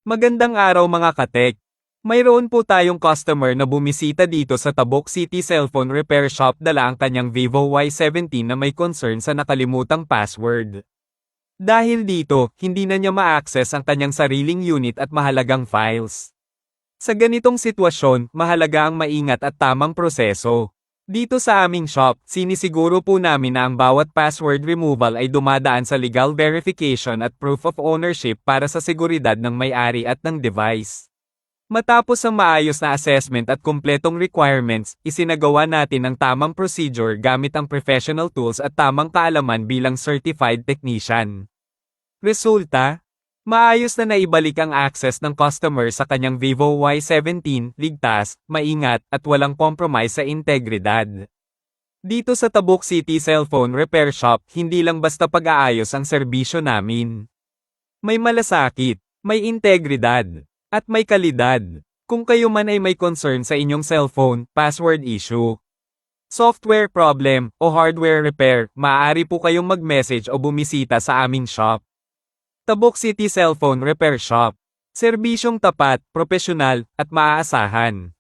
Magandang araw mga katek. Mayroon po tayong customer na bumisita dito sa Tabuk City Cellphone Repair Shop dala ang kanyang Vivo Y17 na may concern sa nakalimutang password. Dahil dito, hindi na niya ma-access ang kanyang sariling unit at mahalagang files. Sa ganitong sitwasyon, mahalaga ang maingat at tamang proseso. Dito sa aming shop, sinisiguro po namin na ang bawat password removal ay dumadaan sa legal verification at proof of ownership para sa seguridad ng may-ari at ng device. Matapos ang maayos na assessment at kumpletong requirements, isinagawa natin ang tamang procedure gamit ang professional tools at tamang kaalaman bilang certified technician. Resulta? Maayos na naibalik ang access ng customer sa kanyang Vivo Y17, ligtas, maingat, at walang compromise sa integridad. Dito sa Tabuk City Cellphone Repair Shop, hindi lang basta pag-aayos ang serbisyo namin. May malasakit, may integridad, at may kalidad. Kung kayo man ay may concern sa inyong cellphone, password issue, software problem, o hardware repair, maaari po kayong mag-message o bumisita sa aming shop. Tabuk City Cellphone Repair Shop. Serbisyong tapat, propesyonal, at maaasahan.